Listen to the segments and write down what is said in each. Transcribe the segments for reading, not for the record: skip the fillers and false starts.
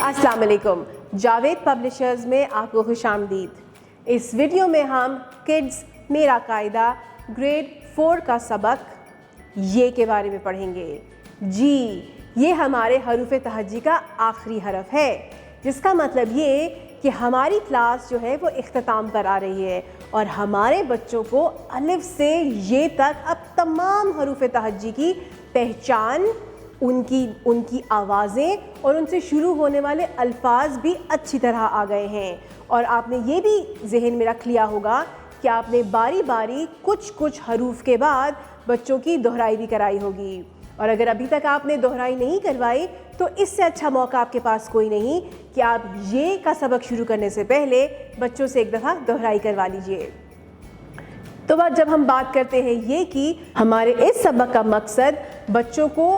अस्सलाम वालेकुम। जावेद पब्लिशर्स में आपको खुश आमदीद। इस वीडियो में हम किड्स मेरा कायदा ग्रेड 4 का सबक ये के बारे में पढ़ेंगे। जी, ये हमारे हरूफ तहज्जी का आखिरी हरफ है, जिसका मतलब ये कि हमारी क्लास जो है वो इख्तिताम पर आ रही है और हमारे बच्चों को अलिफ से ये तक अब तमाम हरूफ तहज्जी की पहचान, उनकी आवाज़ें और उनसे शुरू होने वाले अल्फाज भी अच्छी तरह आ गए हैं। और आपने ये भी जहन में रख लिया होगा कि आपने बारी बारी कुछ हरूफ के बाद बच्चों की दोहराई भी कराई होगी। और अगर अभी तक आपने दोहराई नहीं करवाई तो इससे अच्छा मौका आपके पास कोई नहीं कि आप ये का सबक शुरू करने से पहले बच्चों से एक दफ़ा दोहराई करवा लीजिए। तो बाद जब हम बात करते हैं ये कि हमारे इस सबक का मकसद बच्चों को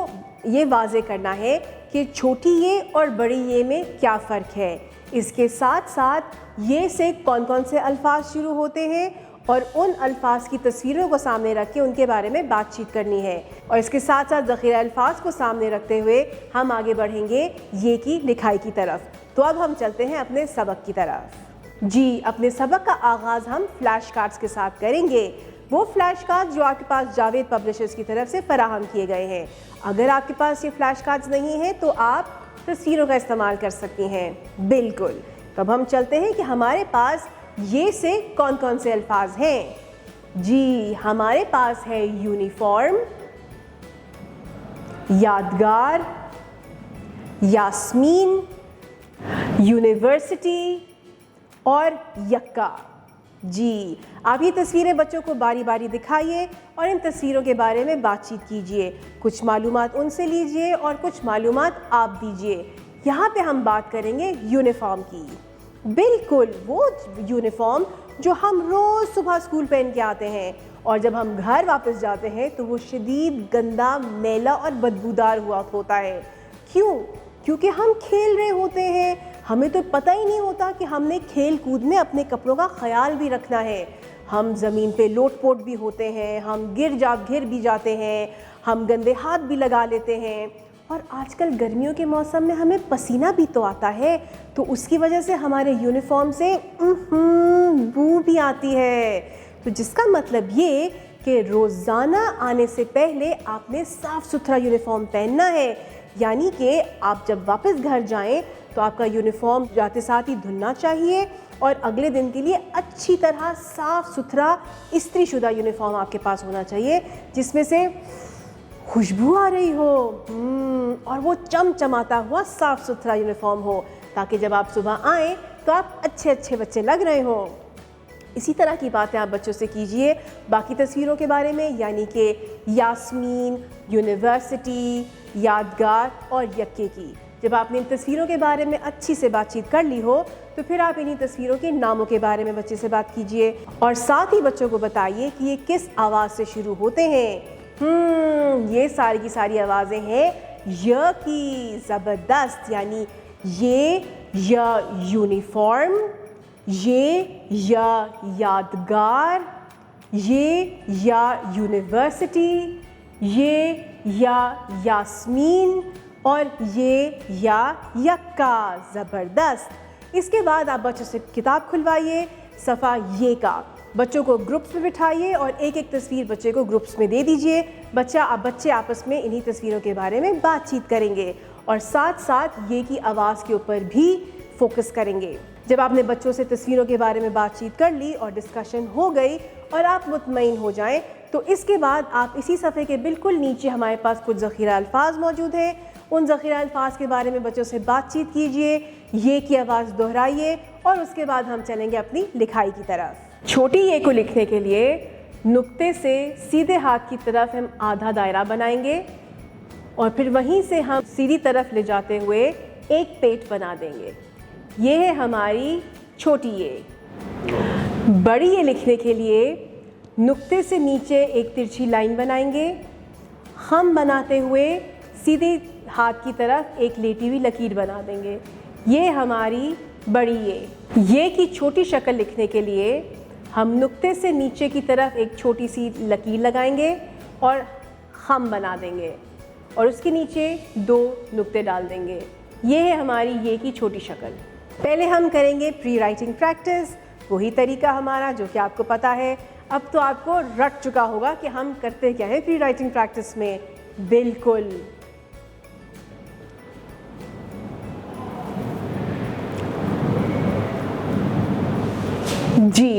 ये वाज़े करना है कि छोटी ये और बड़ी ये में क्या फ़र्क है, इसके साथ साथ ये से कौन कौन से अल्फाज शुरू होते हैं और उन अल्फाज की तस्वीरों को सामने रख के उनके बारे में बातचीत करनी है। और इसके साथ साथ ज़ख़ीरा अल्फाज को सामने रखते हुए हम आगे बढ़ेंगे ये की लिखाई की तरफ। तो अब हम चलते हैं अपने सबक की तरफ। जी, अपने सबक का आगाज़ हम फ्लैश कार्ड्स के साथ करेंगे। वो फ्लैश कार्ड जो आपके पास जावेद पब्लिशर्स की तरफ से फराहम किए गए हैं। अगर आपके पास ये फ्लैश कार्ड्स नहीं हैं तो आप तस्वीरों का इस्तेमाल कर सकती हैं। बिल्कुल। तब हम चलते हैं कि हमारे पास ये से कौन कौन से अल्फाज हैं। जी, हमारे पास है यूनिफॉर्म, यादगार, यास्मीन, यूनिवर्सिटी और यक्का। जी, आप ये तस्वीरें बच्चों को बारी बारी दिखाइए और इन तस्वीरों के बारे में बातचीत कीजिए। कुछ मालूमात उनसे लीजिए और कुछ मालूमात आप दीजिए। यहाँ पे हम बात करेंगे यूनिफॉर्म की। बिल्कुल वो यूनिफॉर्म जो हम रोज़ सुबह स्कूल पहन के आते हैं और जब हम घर वापस जाते हैं तो वो शदीद गंदा, मैला और बदबूदार हुआ होता है। क्यों? क्योंकि हम खेल रहे होते हैं, हमें तो पता ही नहीं होता कि हमने खेल कूद में अपने कपड़ों का ख्याल भी रखना है। हम ज़मीन पे लोट-पोट भी होते हैं, हम गिर भी जाते हैं, हम गंदे हाथ भी लगा लेते हैं। और आजकल गर्मियों के मौसम में हमें पसीना भी तो आता है, तो उसकी वजह से हमारे यूनिफॉर्म से बू भी आती है। तो जिसका मतलब ये कि रोज़ाना आने से पहले आपने साफ़ सुथरा यूनिफॉर्म पहनना है। यानी कि आप जब वापस घर जाएं तो आपका यूनिफॉर्म जाते साथ ही धुलना चाहिए और अगले दिन के लिए अच्छी तरह साफ़ सुथरा इस्त्री शुदा यूनिफॉर्म आपके पास होना चाहिए, जिसमें से खुशबू आ रही हो और वो चमचमाता हुआ साफ़ सुथरा यूनिफॉर्म हो, ताकि जब आप सुबह आएँ तो आप अच्छे बच्चे लग रहे हों। इसी तरह की बातें आप बच्चों से कीजिए बाकी तस्वीरों के बारे में, यानी कि यास्मीन, यूनिवर्सिटी, यादगार और यक्के की। जब आपने इन तस्वीरों के बारे में अच्छी से बातचीत कर ली हो तो फिर आप इन्हीं तस्वीरों के नामों के बारे में बच्चे से बात कीजिए और साथ ही बच्चों को बताइए कि ये किस आवाज़ से शुरू होते हैं। ये सारी की सारी आवाज़ें हैं य की। ज़बरदस्त। यानी ये या यूनिफॉर्म, ये या यादगार, ये या यूनिवर्सिटी, ये या यास्मीन और ये या यक्का। ज़बरदस्त। इसके बाद आप बच्चों से किताब खुलवाइए, सफ़ा ये का। बच्चों को ग्रुप्स में बिठाइए और एक एक तस्वीर बच्चे को ग्रुप्स में दे दीजिए। बच्चे आपस में इन्हीं तस्वीरों के बारे में बातचीत करेंगे और साथ साथ ये की आवाज़ के ऊपर भी फोकस करेंगे। जब आपने बच्चों से तस्वीरों के बारे में बातचीत कर ली और डिस्कशन हो गई और आप मुतमईन हो जाएं, तो इसके बाद आप इसी सफ़े के बिल्कुल नीचे हमारे पास कुछ ज़ख़ीरा अल्फाज मौजूद हैं। उन ज़ख़ीरा अल्फाज के बारे में बच्चों से बातचीत कीजिए, ये की आवाज़ दोहराइए और उसके बाद हम चलेंगे अपनी लिखाई की तरफ। छोटी ये को लिखने के लिए नुक्ते से सीधे हाथ की तरफ हम आधा दायरा बनाएंगे और फिर वहीं से हम सीधी तरफ ले जाते हुए एक पेट बना देंगे। ये है हमारी छोटी ये। बड़ी ये लिखने के लिए नुक्ते से नीचे एक तिरछी लाइन बनाएंगे, हम बनाते हुए सीधे हाथ की तरफ एक लेटी हुई लकीर बना देंगे। ये हमारी बड़ी ये की छोटी शक्ल लिखने के लिए हम नुक्ते से नीचे की तरफ एक छोटी सी लकीर लगाएंगे और हम बना देंगे और उसके नीचे 2 नुक्ते डाल देंगे। یہ ہے ہماری یہ کی چھوٹی شکل. پہلے ہم کریں گے پری رائٹنگ پریکٹس. وہی طریقہ ہمارا جو کہ آپ کو پتہ ہے. اب تو آپ کو رٹ چکا ہوگا کہ ہم کرتے کیا ہے پری رائٹنگ پریکٹس میں. بالکل جی.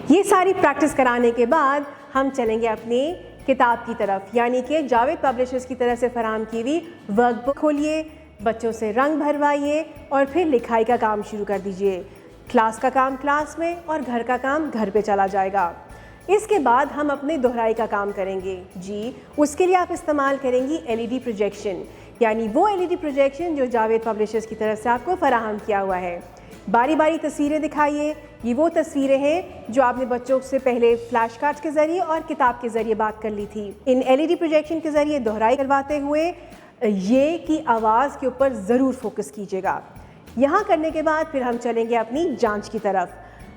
یہ ساری پریکٹس کرانے کے بعد ہم چلیں گے اپنی کتاب کی طرف, یعنی کہ جاوید پبلشرز کی طرف سے فراہم کی ہوئی ورک بک کھولیے, بچوں سے رنگ بھروائیے اور پھر لکھائی کا کام شروع کر دیجئے. کلاس کا کام کلاس میں اور گھر کا کام گھر پہ چلا جائے گا. اس کے بعد ہم اپنے دہرائی کا کام کریں گے. جی, اس کے لیے آپ استعمال کریں گی LED پروجیکشن, یعنی وہ LED پروجیکشن جو جاوید پبلشرز کی طرف سے آپ کو فراہم کیا ہوا ہے. باری باری تصویریں دکھائیے. یہ وہ تصویریں ہیں جو آپ نے بچوں سے پہلے فلیش کارڈز کے ذریعے اور کتاب کے ذریعے بات کر لی تھی. ان LED پروجیکشن کے ذریعے دہرائی کرواتے ہوئے یہ کی آواز کے اوپر ضرور فوکس کیجیے گا. یہاں کرنے کے بعد پھر ہم چلیں گے اپنی جانچ کی طرف.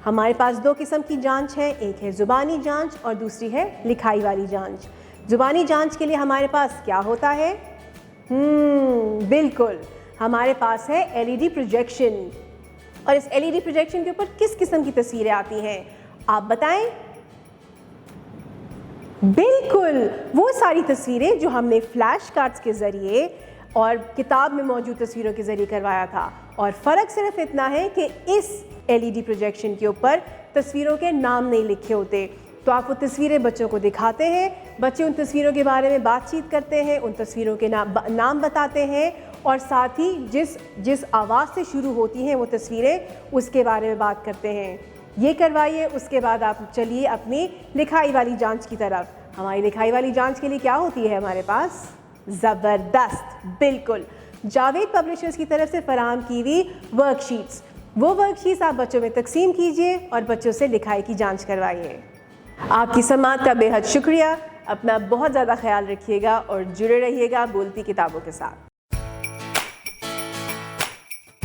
ہمارے پاس 2 قسم کی جانچ ہے, ایک ہے زبانی جانچ اور دوسری ہے لکھائی والی جانچ. زبانی جانچ کے لیے ہمارے پاس کیا ہوتا ہے؟ بالکل ہمارے پاس ہے LED پروجیکشن. اور اس LED پروجیکشن کے اوپر کس قسم کی تصویریں آتی ہیں آپ بتائیں؟ بالکل وہ ساری تصویریں جو ہم نے فلیش کارڈز کے ذریعے اور کتاب میں موجود تصویروں کے ذریعے کروایا تھا. اور فرق صرف اتنا ہے کہ اس LED پروجیکشن کے اوپر تصویروں کے نام نہیں لکھے ہوتے. تو آپ وہ تصویریں بچوں کو دکھاتے ہیں, بچے ان تصویروں کے بارے میں بات چیت کرتے ہیں, ان تصویروں کے نام بتاتے ہیں اور ساتھ ہی جس آواز سے شروع ہوتی ہیں وہ تصویریں اس کے بارے میں بات کرتے ہیں. یہ کروائیے. اس کے بعد آپ چلیے اپنی لکھائی والی جانچ کی طرف. ہماری لکھائی والی جانچ کے لیے کیا ہوتی ہے ہمارے پاس؟ زبردست, بالکل جاوید پبلشرز کی طرف سے فراہم کی ہوئی ورک شیٹس. وہ ورک شیٹس آپ بچوں میں تقسیم کیجیے اور بچوں سے لکھائی کی جانچ کروائیے. آپ کی سماعت کا بے حد شکریہ. اپنا بہت زیادہ خیال رکھیے گا اور جڑے رہیے گا بولتی کتابوں کے ساتھ.